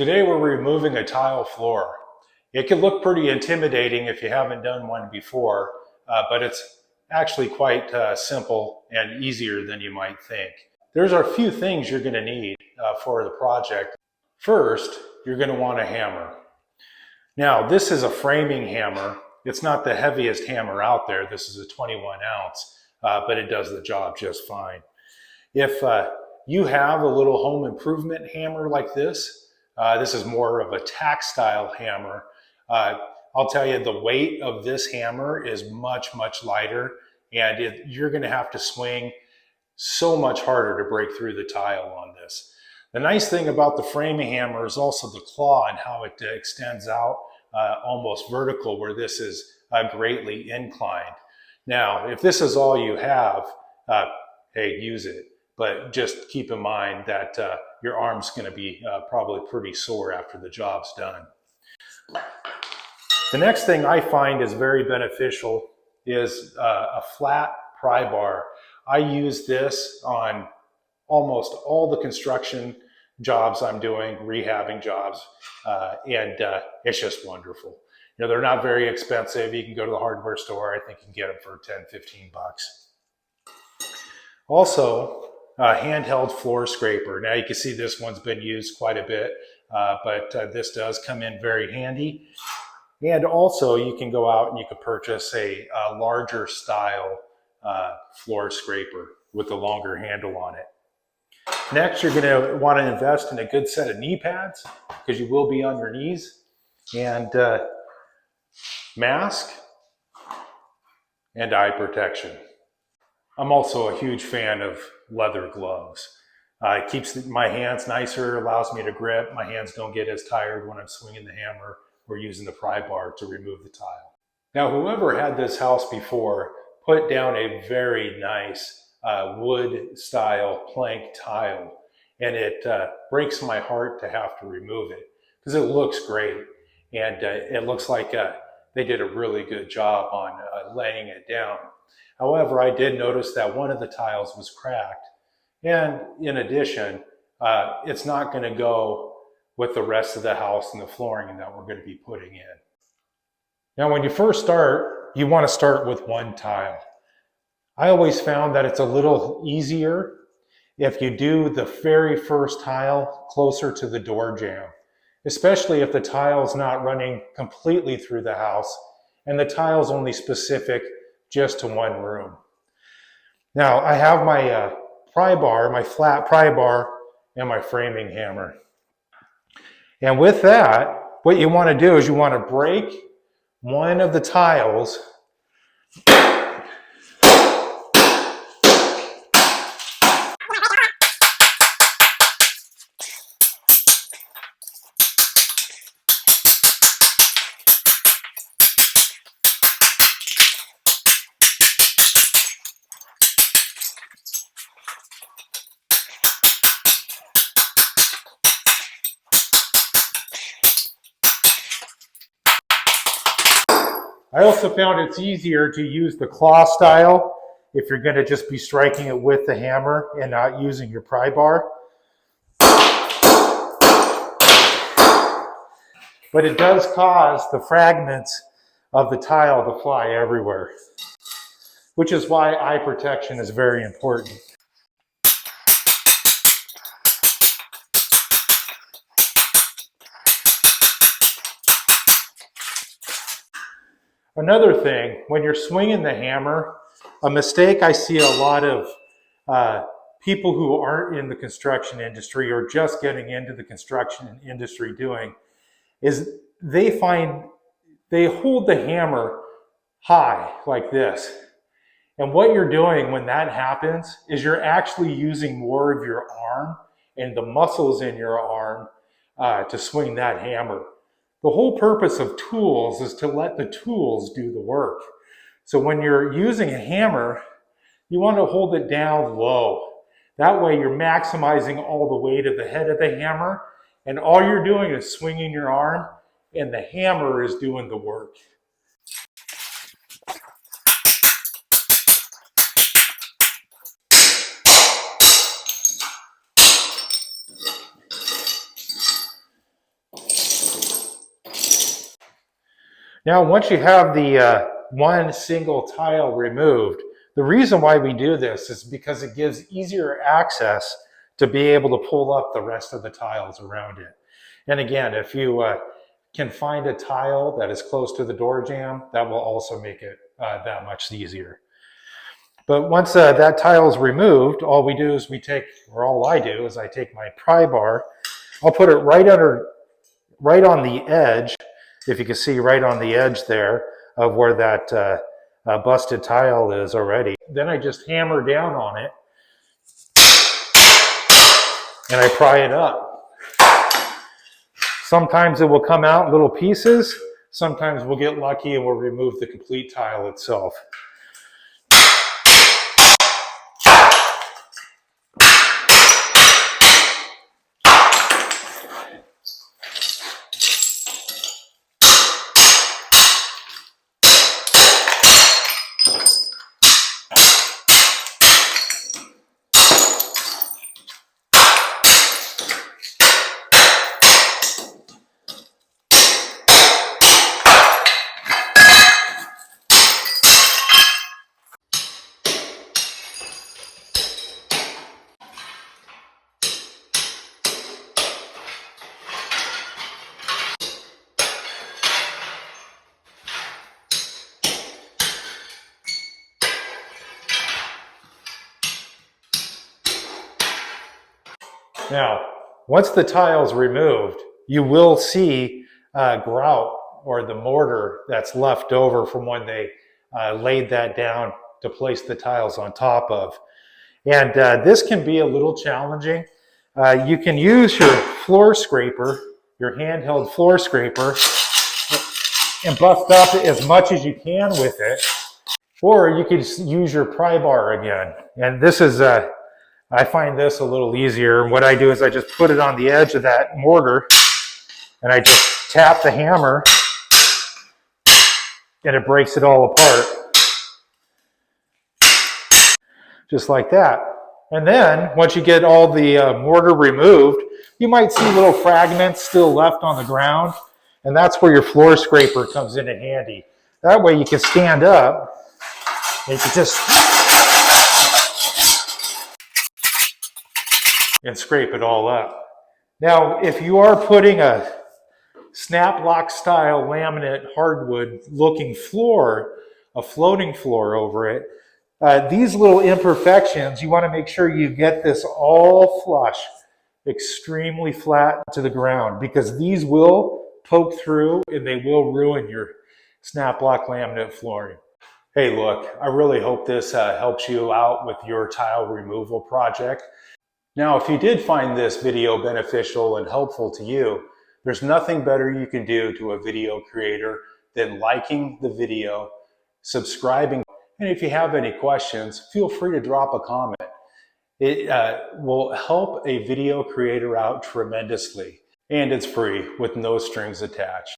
Today we're removing a tile floor. It can look pretty intimidating if you haven't done one before, but it's actually quite simple and easier than you might think. There's a few things you're going to need for the project. First, you're going to want a hammer. Now, this is a framing hammer. It's not the heaviest hammer out there. This is a 21 ounce, but it does the job just fine. If you have a little home improvement hammer like this is more of a tack style hammer. I'll tell you, the weight of this hammer is much, much lighter, and you're going to have to swing so much harder to break through the tile on this. The nice thing about the framing hammer is also the claw and how it extends out almost vertical, where this is greatly inclined. Now, if this is all you have, hey, use it. But just keep in mind that your arm's going to be probably pretty sore after the job's done. The next thing I find is very beneficial is a flat pry bar. I use this on almost all the construction jobs I'm doing, rehabbing jobs, and it's just wonderful. You know, they're not very expensive. You can go to the hardware store. I think you can get them for 10, 15 bucks. Also, a handheld floor scraper. Now you can see this one's been used quite a bit, but this does come in very handy. And also you can go out and you can purchase a larger style floor scraper with a longer handle on it. Next, you're going to want to invest in a good set of knee pads, because you will be on your knees, and mask and eye protection. I'm also a huge fan of leather gloves. It keeps my hands nicer, allows me to grip. My hands don't get as tired when I'm swinging the hammer or using the pry bar to remove the tile. Now, whoever had this house before put down a very nice wood style plank tile, and it breaks my heart to have to remove it because it looks great, and it looks like they did a really good job on laying it down. However, I did notice that one of the tiles was cracked, and in addition, it's not going to go with the rest of the house and the flooring that we're going to be putting in. Now, when you first start, you want to start with one tile. I always found that it's a little easier if you do the very first tile closer to the door jamb, especially if the tile's not running completely through the house and the tile's only specific just to one room. Now, I have my pry bar, my flat pry bar, and my framing hammer. And with that, what you want to do is you want to break one of the tiles I also found it's easier to use the claw style if you're going to just be striking it with the hammer and not using your pry bar. But it does cause the fragments of the tile to fly everywhere, which is why eye protection is very important. Another thing, when you're swinging the hammer, a mistake I see a lot of people who aren't in the construction industry or just getting into the construction industry doing is they hold the hammer high like this. And what you're doing when that happens is you're actually using more of your arm and the muscles in your arm to swing that hammer. The whole purpose of tools is to let the tools do the work. So when you're using a hammer, you want to hold it down low. That way you're maximizing all the weight of the head of the hammer, and all you're doing is swinging your arm, and the hammer is doing the work. Now, once you have the one single tile removed, the reason why we do this is because it gives easier access to be able to pull up the rest of the tiles around it. And again, if you can find a tile that is close to the door jamb, that will also make it that much easier. But once that tile is removed, all we do is all I do is I take my pry bar, I'll put it right on the edge, if you can see right on the edge there of where that busted tile is already. Then I just hammer down on it and I pry it up. Sometimes it will come out in little pieces. Sometimes we'll get lucky and we'll remove the complete tile itself. Now, once the tile's removed, you will see grout or the mortar that's left over from when they laid that down to place the tiles on top of. And this can be a little challenging. You can use your floor scraper, your handheld floor scraper, and buff up as much as you can with it. Or you could use your pry bar again. And this is I find this a little easier. What I do is I just put it on the edge of that mortar and I just tap the hammer and it breaks it all apart. Just like that. And then once you get all the mortar removed, you might see little fragments still left on the ground. And that's where your floor scraper comes in handy. That way you can stand up and you can just and scrape it all up. Now, if you are putting a snap lock style laminate hardwood looking floor, a floating floor over it, these little imperfections, you want to make sure you get this all flush, extremely flat to the ground, because these will poke through and they will ruin your snap lock laminate flooring. Hey, look, I really hope this helps you out with your tile removal project. Now, if you did find this video beneficial and helpful to you, there's nothing better you can do to a video creator than liking the video, subscribing, and if you have any questions, feel free to drop a comment. It will help a video creator out tremendously, and it's free with no strings attached.